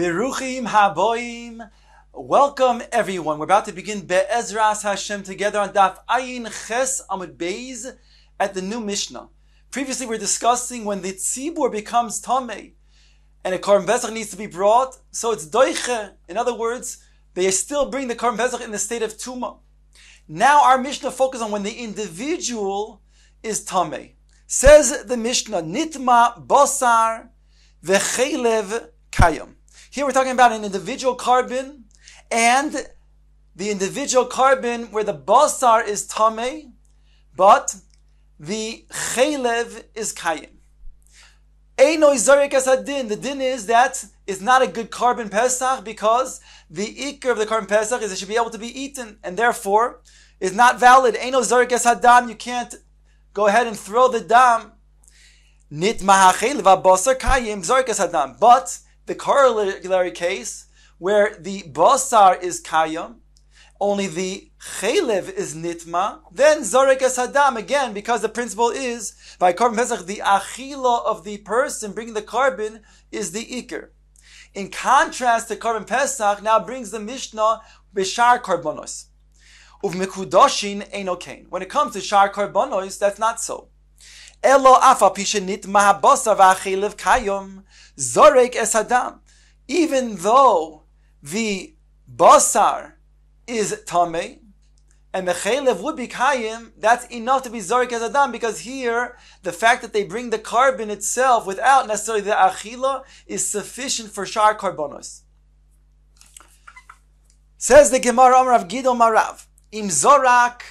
Biruchim haboim. Welcome everyone. We're about to begin Be'ezras Hashem together on Daf Ayin Ches Amud Beis at the new Mishnah. Previously we were discussing when the tzibur becomes tamei and a Korban Pesach needs to be brought, so it's doiche. In other words, they still bring the Korban Pesach in the state of tuma. Now our Mishnah focuses on when the individual is tamei. Says the Mishnah, Nitma Basar V'chelev Kayam. Here we're talking about an individual carbon and the individual carbon where the basar is tamei, but the chelev is kayim. Eino zarek as hadin. The din is that it's not a good carbon pesach because the ikar of the carbon pesach is it should be able to be eaten and therefore is not valid. Eino zarek as hadam. You can't go ahead and throw the dam. Nitma hachelev basar kayim zarek as hadam. But the corollary case where the basar is kayam, only the chelev is nitma, then zarek es hadam, again, because the principle is, by carbon pesach, the achila of the person bringing the carbon is the ikar. In contrast, the carbon pesach now brings the Mishnah b'shar karbonos. Uv'mekudoshin eino kain. When it comes to shar karbonos, that's not so. Elo afa pisha nitma habasar v'achelev kayam, zarek es hadam. Even though the basar is tamei and the chelev would be kayim, that's enough to be zarek as adam, because here the fact that they bring the carbon itself without necessarily the achila is sufficient for shar karbonos. Says the Gemara, Amar Rav Gidol Marav, im zorak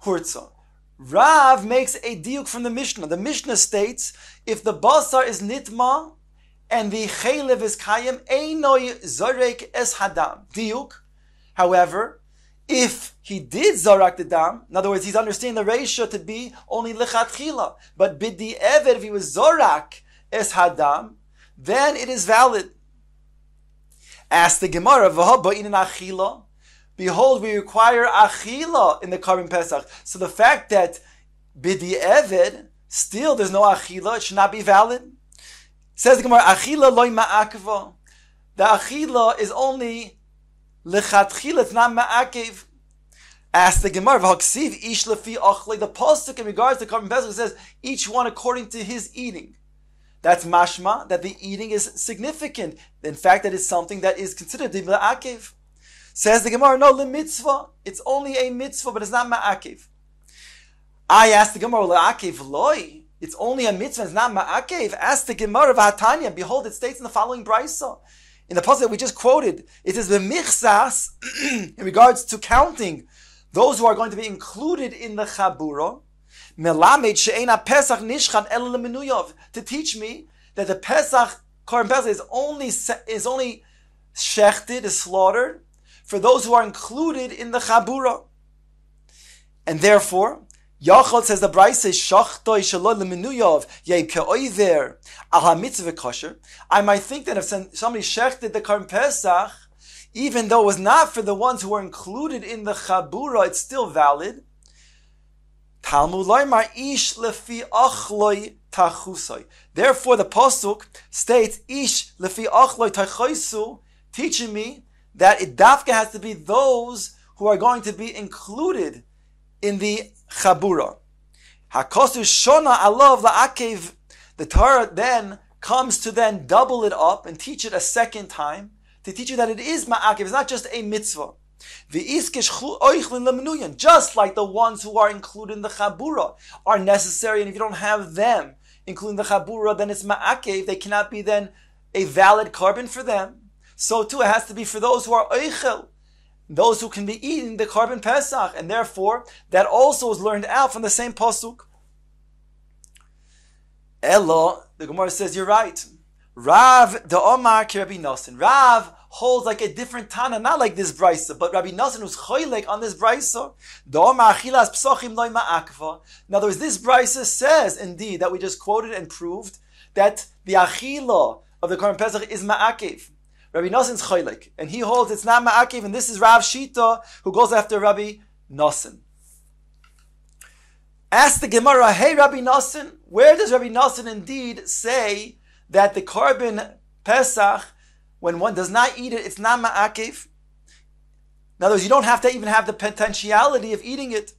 hurtza. Rav makes a diuk from the Mishnah. The Mishnah states, if the basar is nitma and the chelev is kayim, einoi zarek es hadam. Diuk. However, if he did zarak the dam, in other words, he's understanding the ratio to be only lechatchila, but bidi eved, if he was zorak es hadam, then it is valid. Ask the Gemara, v'haba in an achila. Behold, we require achila in the carbon pesach. So the fact that bidi eved, still there's no achila, it should not be valid. Says the Gemara, achila loy ma'akva. The achila is only lechatchila, it's not ma'akev. Ask the Gemara, v'haksiv ish lefi achlei. The pasuk in regards to carbon pesach says each one according to his eating. That's mashma, that the eating is significant. In fact, that is something that is considered to be ma'akev. Says the Gemara, no, le-mitzvah. It's only a mitzvah, but it's not ma'akev. I asked the Gemara, le-akev loy. It's only a mitzvah, it's not ma'akev. Ask the Gemara, v'hatanya. Behold, it states in the following brisa. In the pasuk that we just quoted, it says, v'michsas, in regards to counting those who are going to be included in the chabura, melamed she'ena pesach nishchan el lemenuyov. To teach me that the pesach, korban pesach, is only shechted, is slaughtered, for those who are included in the chabura. And therefore, Yachal says the Brisa is shachtoi shalol lemenuyov yei keoiver al hamitzvah kosher. I might think that if somebody shechted the Korban Pesach, even though it was not for the ones who were included in the chabura, it's still valid. Talmud loymar ish lefi achloi tachusoi. Therefore, the pasuk states ish lefi achloi tachusu, teaching me that it dafka has to be those who are going to be included in the chabura. Hakosu shona alav la'akev. The Torah then comes to then double it up and teach it a second time to teach you that it is ma'akev. It's not just a mitzvah. Just like the ones who are included in the chabura are necessary, and if you don't have them including the chabura, then it's ma'akev. They cannot be then a valid carbon for them. So too, it has to be for those who are oichel, those who can be eating the carbon pesach, and therefore that also is learned out from the same pasuk. Elo, the Gemara says you're right. Rav the Omar ki Rabbi Nosson. Rav holds like a different Tana, not like this brisa, but Rabbi Nosson was choylek on this brisa. The Omar achilas Psachim loy ma'akva. In other words, this brisa says indeed that we just quoted and proved that the achila of the carbon pesach is ma'akev. Rabbi Nosson's choylek, and he holds it's not ma'akev, and this is Rav Shita, who goes after Rabbi Nosson. Ask the Gemara, hey Rabbi Nosson, where does Rabbi Nosson indeed say that the carbon Pesach when one does not eat it, it's not ma'akev. In other words, you don't have to even have the potentiality of eating it.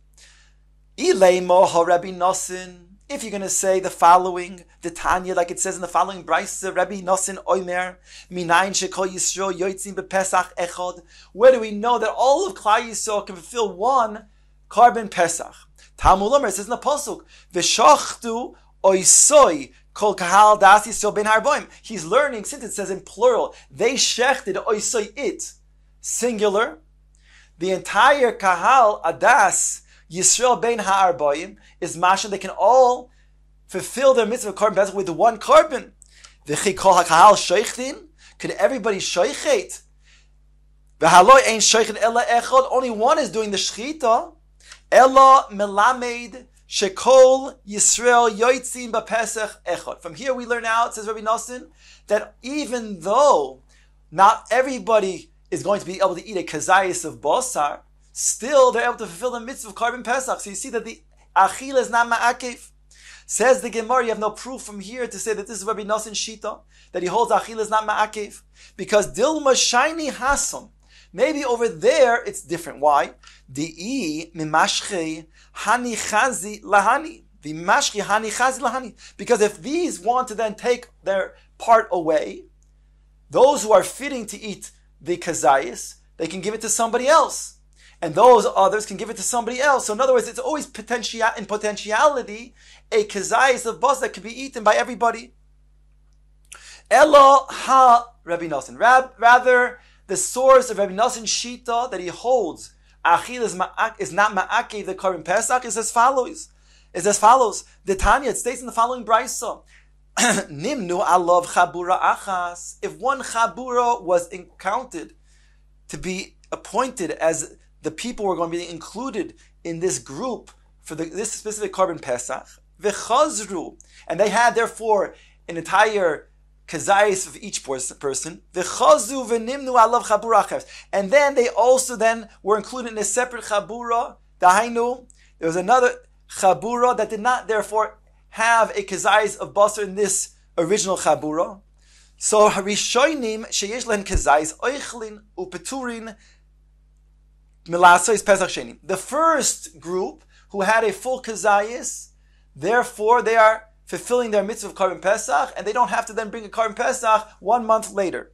Ileimo ha-Rabbi Nosin. If you're going to say the following, the Tanya, like it says in the following brisa, Rabbi Nosin Omer, Minayin shekol Yisrael yotzim bepesach echad. Where do we know that all of Klal Yisrael can fulfill one carbon Pesach? Talmud Omer, it says in the pasuk, V'shachtu oisoi kol kahal das Yisrael ben harboim. He's learning, since it says in plural, they shechted oisoi it, singular. The entire kahal adas Yisrael ben ha'arboim is mashal. They can all fulfill their mitzvah of carbon Pesach with one carbon. V'chi kol ha'kahal sheichtin. Could everybody sheichet? V'haloi ein sheichet ela echad. Only one is doing the shechita. Ela melamed shekol Yisrael yotzim b'Pesach echad. From here we learn out, says Rabbi Nosin, that even though not everybody is going to be able to eat a kazayis of basar, still they're able to fulfill the mitzvah of carbon Pesach. So you see that the achila is not ma'akev. Says the Gemara, you have no proof from here to say that this is Rabbi Nosin Shita, that he holds achila is not ma'akev. Because dilma shiny hasam. Maybe over there it's different. Why? Di'i mimashche hani chazi lahani. V'mashche hani chazi lahani. Because if these want to then take their part away, those who are fitting to eat the kazayis, they can give it to somebody else. And those others can give it to somebody else. So in other words, it's always in potentiality a kazayis of bas that can be eaten by everybody. Elo ha Rabbi Nosin. Rather, the source of Rabbi Nosin Shita that he holds achil is not ma'akev the carbon Pesach is as follows. The Tanya, it states in the following brisa. Nimnu alav chabura achas. If one chabura was counted to be appointed as the people were going to be included in this group for this specific carbon Pesach, v'chazru, and they had therefore an entire kazayis of each person, v'chazu v'nimnu alav chabura achas, and then they also then were included in a separate chabura. Dahainu, there was another chabura that did not therefore have a kazayis of basar in this original chabura. So harishonim sheyesh lehen kazayis oichlin upeturin milaso is Pesach sheni. The first group who had a full kazayis, therefore they are fulfilling their mitzvah of carbon Pesach, and they don't have to then bring a carbon Pesach 1 month later.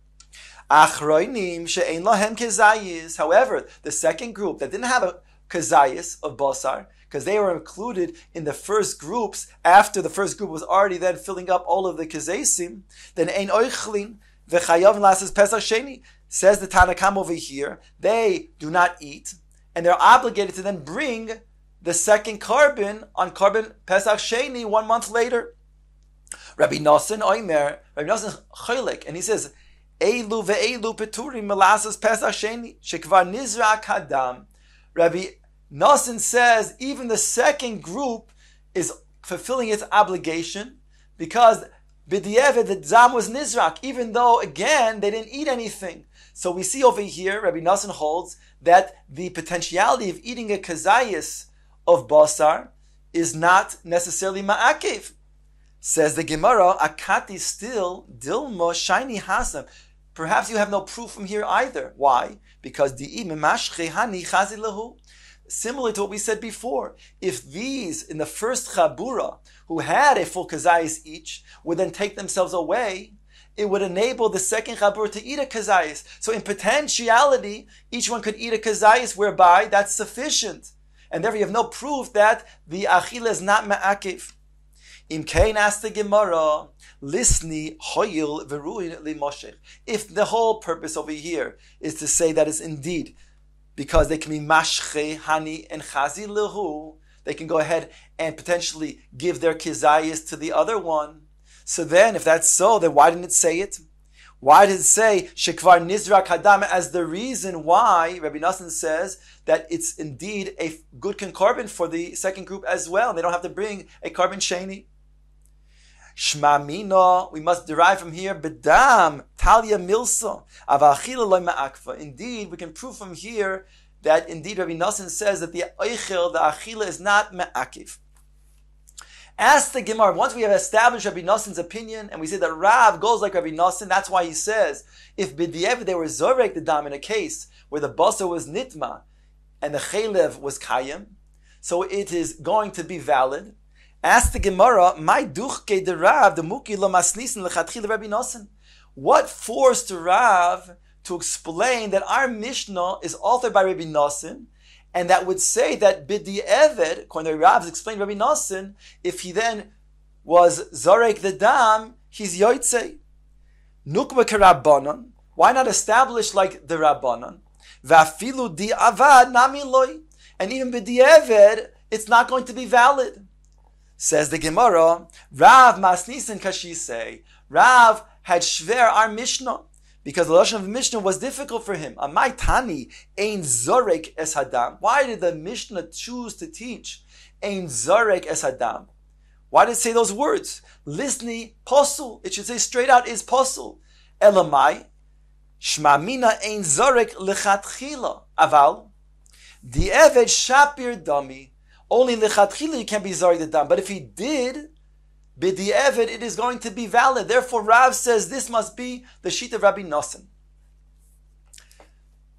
Achroinim she'ein lahem kazayis. However, the second group that didn't have a kazayis of basar, because they were included in the first groups after the first group was already then filling up all of the kazesim, then ein oichlin v'chayav lasses Pesach sheni. Says the Tanakam over here, they do not eat, and they're obligated to then bring the second carbon on carbon Pesach sheni 1 month later. Rabbi Nosin Omer, Rabbi Nosin Cholik, and he says, Eilu ve'eilu peturim melasas Pesach sheni shekvar nizrak hadam. Rabbi Nosin says even the second group is fulfilling its obligation because b'di'evet the dzam was nizrak, even though again they didn't eat anything. So we see over here, Rabbi Nosin holds that the potentiality of eating a kazayis of basar is not necessarily ma'akev. Says the Gemara, akati still dilmo shiny hasam. Perhaps you have no proof from here either. Why? Because di'i mimashche hani chazi lahu. Similar to what we said before, if these in the first chabura who had a full kazayis each would then take themselves away, it would enable the second chabura to eat a kazayis. So in potentiality, each one could eat a kazayis, whereby that's sufficient. And therefore you have no proof that the achila is not ma'akev. Im kain asked the Gemara, lisni hoyil veruin li moshech. If the whole purpose over here is to say that it's indeed because they can be mashche, hani, and chazi lehu, they can go ahead and potentially give their kizayis to the other one. So then, if that's so, then why didn't it say it? Why did it say shekvar nizrak hadam as the reason why Rabbi Nosin says that it's indeed a good concarbon for the second group as well, and they don't have to bring a carbon sheni? Shma mina, we must derive from here, bedam, talia milsa, avachila loy ma'akfa. Indeed, we can prove from here that indeed Rabbi Nosin says that the oichel, the achila, is not ma'akiv. Ask the Gemara, once we have established Rabbi Noson's opinion, and we say that Rav goes like Rabbi Noson, that's why he says, if b'di'evet they were zorek the dam in a case where the basar was nitma, and the chaylev was kayim, so it is going to be valid. Ask the Gemara, my duchke de Rav, the muki lo masnisin lechatchil Rabbi Noson. What forced Rav to explain that our Mishnah is authored by Rabbi Noson, and that would say that b'di'evet, according to Rav's explained Rabbi Noson, if he then was zarek the dam, he's yotzei. Nukba kerabbanon. Why not establish like the Rabbanon? Va'afilu di'avad nami loy. And even b'di'evet, it's not going to be valid. Says the Gemara, Rav masnisin kashisei. Rav had shver our Mishnah, because the lashon of the Mishnah was difficult for him. Amai tani ein zorek es hadam. Why did the Mishnah choose to teach ein zorek es hadam? Why did it say those words? Lisni posul. It should say straight out is posul. Elamai shmamina ein zorek lechatchila. Aval di'eved shapir dami. Only lechatchila you can't be zorek the dam. But if he did, b'di'evet, it is going to be valid. Therefore, Rav says this must be the sheet of Rabbi Nosson.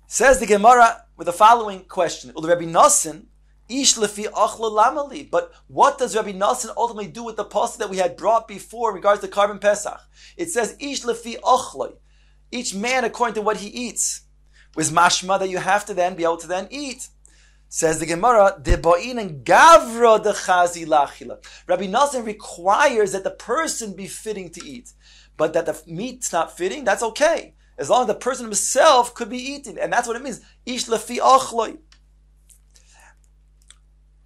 Says the Gemara with the following question: Rabbi Nosson, ish lefi achla lamali. But what does Rabbi Nosson ultimately do with the pasuk that we had brought before in regards to Karban Pesach? It says ish lefi achla, each man according to what he eats. With mashma that you have to then be able to then eat. Says the Gemara, Deba'in gavra de chazi lachila. Rabbi Nosson requires that the person be fitting to eat, but that the meat's not fitting, that's okay, as long as the person himself could be eating, and that's what it means. Ish lefi achloi.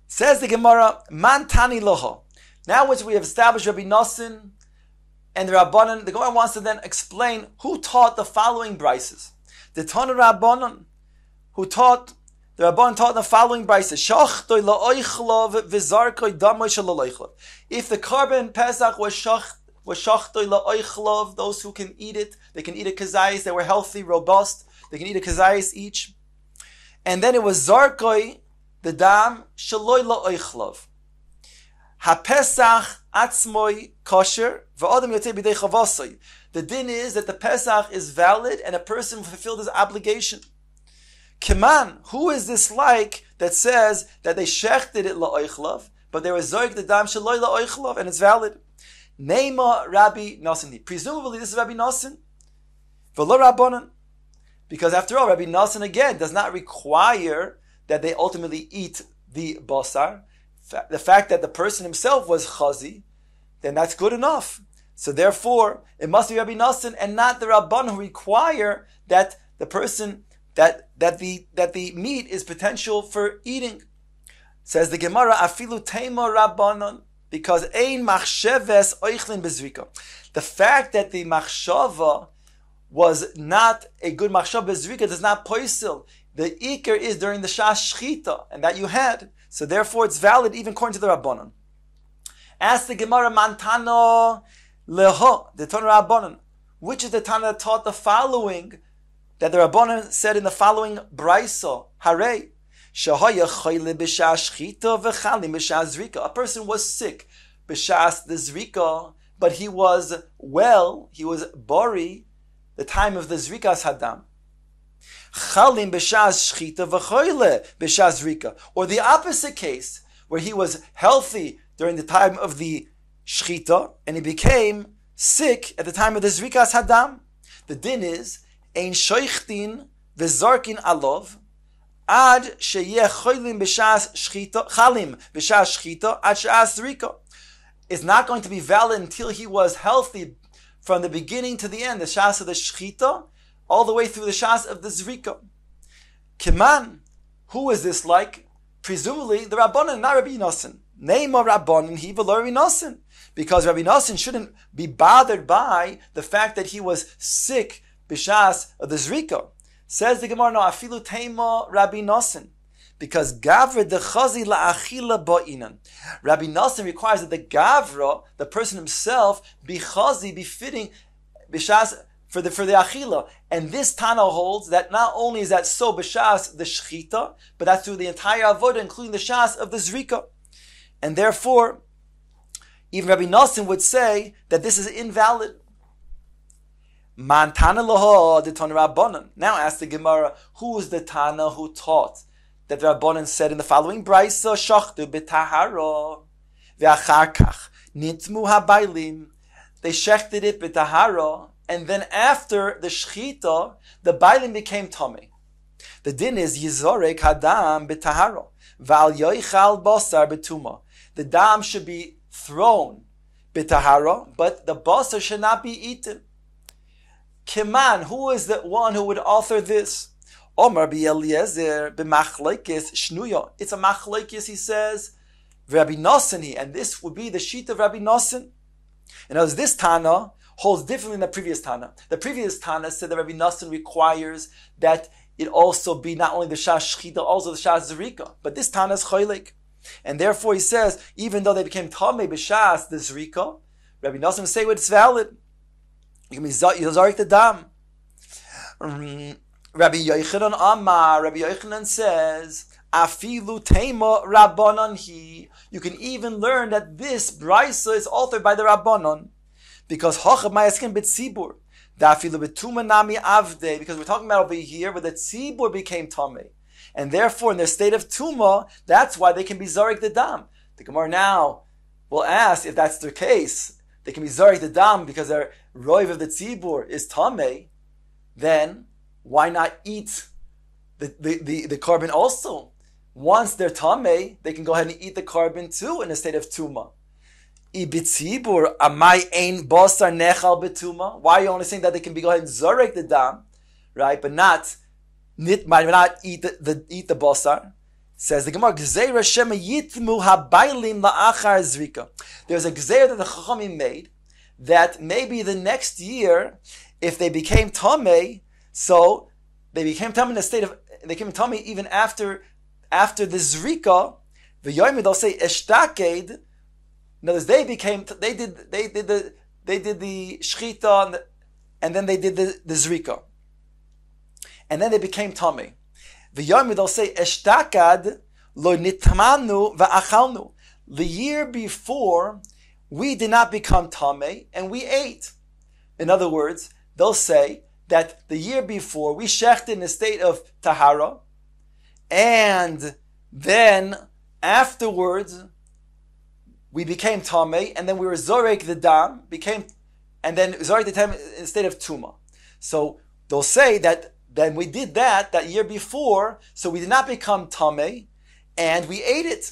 Says the Gemara, man tani loho. Now, once we have established Rabbi Nosson and the Rabbanan, the Gemara wants to then explain who taught the following brises. The Tana Rabbanan, who taught. The Rabban taught in the following brisa: if the Karban Pesach was shachtoi la'oichlov, those who can eat it, they can eat a kazayis, they were healthy, robust, they can eat a kazayis each. And then it was zarkoi, the dam, shaloi la'oichlov. HaPesach atzmoi kosher, v'odem yotei b'dei chavosoi. The din is that the Pesach is valid and a person fulfilled his obligation. Keman, who is this like that says that they shechted it la'oichlav, but they were zoik the dam shaloi la'oichlav, and it's valid? Neima Rabbi Nosson. Presumably this is Rabbi Nosson, v'lo Rabbanan, because after all, Rabbi Nosson again does not require that they ultimately eat the basar. The fact that the person himself was chazi, then that's good enough. So therefore, it must be Rabbi Nosson and not the Rabban who require that the person that the meat is potential for eating. Says the Gemara, afilu teima rabbanon, because ein machsheves oichlin bezrika. The fact that the machshava was not a good machshava bezrika does not poisil. The ikar is during the shas shchita, and that you had. So therefore it's valid even according to the rabbanon. Ask the Gemara, mantano leho, the Tana Rabbanon. Which is the Tana that taught the following, that the Rabbanon said in the following brisa, Harei, Shahaya chayle b'shas shchita v'chalim b'shas zrika. A person was sick b'shas the zrika, but he was well, he was bori, the time of the zrikas hadam. Chalim b'shas shchita v'chayle b'shas zrika. Or the opposite case, where he was healthy during the time of the shchita, and he became sick at the time of the zrikas hadam. The din is, ein shoichtin v'zarkin alov ad sheyeh cholim b'shas shchita, chalim b'shas shchita ad shas zrika. It's not going to be valid until he was healthy from the beginning to the end, the shas of the shchita, all the way through the shas of the zrika. Kiman, who is this like? Presumably the Rabbanan, not Rabbi Nosson. Neima Rabbanan, he v'lo Rabbi Nosson. Because Rabbi Nosson shouldn't be bothered by the fact that he was sick b'shas of the zrika. Says the Gemara, no, afilu teima Rabbi Nosson. Because gavra de chazi la'achila ba'inan. Rabbi Nosson requires that the gavra, the person himself, be chazi, be fitting b'shas for the achila. And this Tana holds that not only is that so b'shas the shchita, but that's through the entire avodah, including the shas of the zrika. And therefore, Even Rabbi Lesin would say that this is invalid. Man Tana Loho, the Tana Rabbanan. Now ask the Gemara, who is the Tana who taught that the Rabbanan said in the following Brisa, Shachtu b'tahara, ve'achar kach, nitmu habaylim. They shechted it b'tahara, and then after the shechita, the baylim became tummy. The din is Yizorek hadam b'tahara, v'al yoichal basar b'tuma. The dam should be thrown b'tahara, but the basar should not be eaten. Kiman, who is the one who would author this? Omar b'Eliezer b'machleikis shnuya. It's a machleikis, he says, Rabbi Lesin, and this would be the sheet of Rabbi Lesin. And as this Tana holds differently than the previous Tana. The previous Tana said that Rabbi Lesin requires that it also be not only the Shas Shchita, also the Shas Zrika. But this Tana is Choylik. And therefore he says, even though they became Tamei b'Shas the Zrika, Rabbi Lesin would say, well, it's valid. You can be Zarik the Dam. Rabbi Yochanan Amar, Rabbi Yochanan says, Afilu Tema Rabbanon hi. You can even learn that this Brisa is authored by the Rabbanon. Because Hochav Mayaskin B'Tzibur. Dafilu B'Tuma Nami Avde. Because we're talking about over here where the Tzibur became Tamei. And therefore in their state of Tuma, that's why they can be Zarik the Dam. The Gemara now will ask if that's their case. They can be Zarik the Dam because their Roiv of the Tzibur is Tamei. Then why not eat the carbon also? Once they're tamei, they can go ahead and eat the carbon too in a state of tuma. Ibitzibur amai ein basar nechal betuma. Why are you only saying that they can go ahead and zorek the dam, right? But not eat the basar. Says the Gemara, Gzeira shema yitmu habaylim la'achar zrika. There's a gzeira that the Chachamim made that maybe the next year, if they became tamei, so they became tamei in a state of, they became tamei even after the zrika, the yomi they'll say eshtaked. In other words, they did the shchita and then they did the zrika, and then they became tamei. The yomi they'll say eshtakad lo nitmanu va'achalnu. The year before we did not become tamei and we ate. In other words, they'll say that the year before we shechted in a state of tahara, and then afterwards we became tamei, and then we were zorek the dam, and then zorek the dam in a state of tuma. So they'll say that then we did that year before, so we did not become tamei, and we ate it.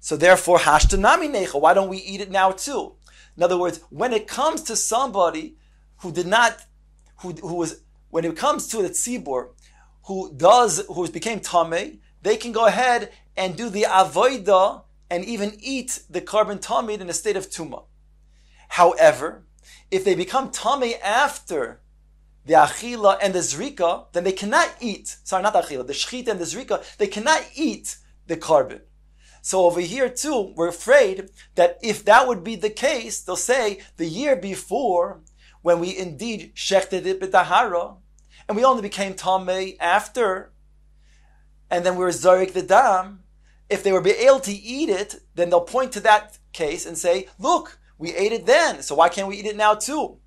So therefore, hashtanami necha. Why don't we eat it now too? In other words, when it comes to somebody who was, when it comes to the tzibur, who became tamei, they can go ahead and do the avoida and even eat the carbon tamid in a state of tuma. However, if they become tamei after the achila and the zrika, then they cannot eat. Sorry, not the achila, the shchita and the zrika. They cannot eat the carbon. So over here too, we're afraid that if that would be the case, they'll say the year before, when we indeed shechted it b'tahara, and we only became tamei after, and then we were zarik the dam, if they were able to eat it, then they'll point to that case and say, look, we ate it then, so why can't we eat it now too?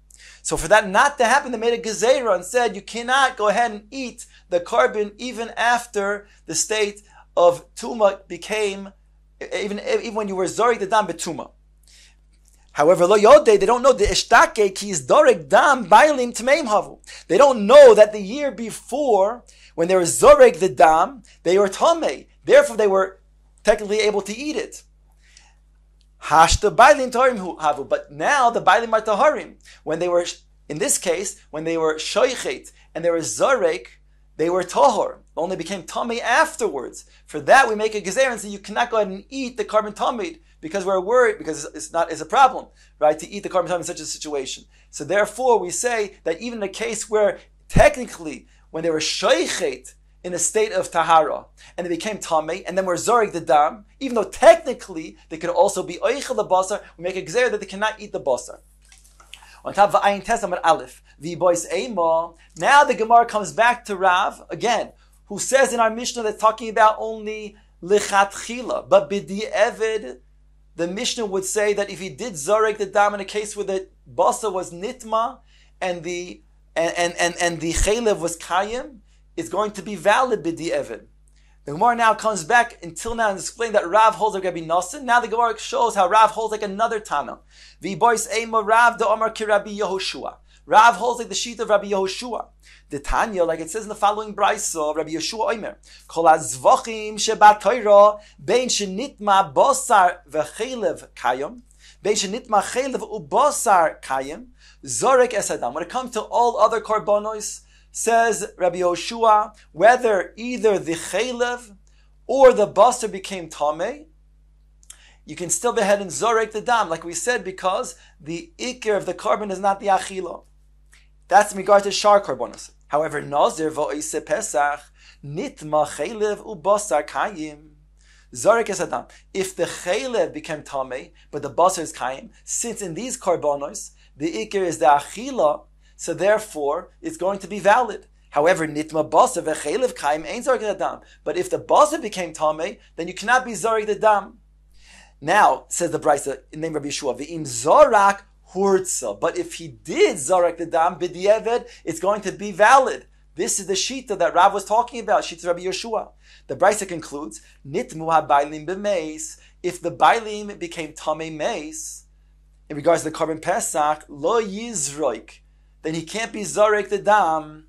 So for that not to happen, they made a gezerah and said, you cannot go ahead and eat the carbon even after the state of tuma became, even when you were zarik the dam betuma. However, lo yode, they don't know the ishtake ki is dorek dam bailim tmeim havu. They don't know that the year before, when they were zorek the dam, they were tamei. Therefore, they were technically able to eat it. Hashta bailim taharim havu. But now the bailim are taharim. When they were, in this case, when they were shoichet and they were zorek, they were tahor. Only became tamei afterwards. For that, we make a gezer and say you cannot go ahead and eat the carbon tamid, because we're worried, because it's a problem, right, to eat the carbon tamid in such a situation. So therefore, we say that even in a case where technically, when they were shoichet in a state of tahara, and they became tamei, and then were zorig the dam, even though technically they could also be oichel the basar, we make a gezer that they cannot eat the basar. On top of Ayin Tes Amud Aleph, the boys Ema. Now the Gemara comes back to Rav again, who says in our Mishnah that's talking about only lichatchila, but b'di'evid, the Mishnah would say that if he did zorek the dam in a case where the basa was nitma and the chaylev was kayim, it's going to be valid b'di evid. The Gemara now comes back until now and explains that Rav holds like Rabbi Nosson. Now the Gemara shows how Rav holds like another Tana. V'bois ema Rav de Omar ki Rabbi Yehoshua. Rav holds like the sheet of Rabbi Yehoshua. The Tanya, like it says in the following brayso, Rabbi Yehoshua Omer, Kol hazvachim shebat Torah bein shenitma bosar v'chelev kayim, bein shenitma chelev ubosar kayim, zorek es adam. When it comes to all other korbanos, says Rabbi Yehoshua, whether either the chelev or the basar became tameh, you can still be ahead and zorek the dam, like we said, because the ikir of the carbon is not the achila. That's in regard to shar korbanos. However, nazir v'oise pesach nitma chelev ubasar kayim zorek es adam. If the chelev became tameh, but the basar is kayim, since in these korbanos the ikir is the achila, so therefore, it's going to be valid. However, nitma basa v'chelev kaim ain't zorik the dam. But if the basa became tameh, then you cannot be zorik the dam. Now, says the Brisa in the name of Rabbi Yeshua, v'im zorak hurtza. But if he did zorak the dam b'di'eved, it's going to be valid. This is the shita that Rav was talking about, shita Rabbi Yeshua. The Brisa concludes, nitmu ha'bailim b'meis. If the bailim became tameh meis, in regards to the carbon pesach, lo yizroik, then he can't be zarek the dam,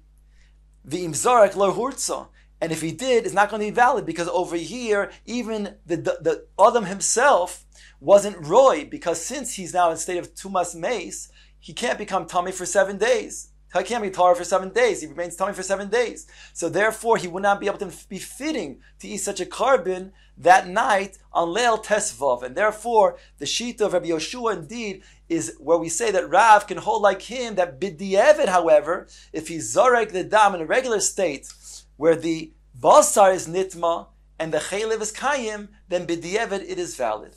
v'im zarek lo hurtza. And if he did, it's not going to be valid, because over here, even the Adam himself wasn't roy, because since he's now in state of tumas meis, he can't become tummy for 7 days. He can't be Torah for 7 days. He remains tummy for 7 days. So therefore, he would not be able to be fitting to eat such a carbon that night on Leil Tesvav. And therefore, the shita of Rabbi Yehoshua indeed is where we say that Rav can hold like him, that b'di'evet, however, if he zorek the dam in a regular state, where the basar is nitma and the chaylev is kayim, then b'di'evet it is valid.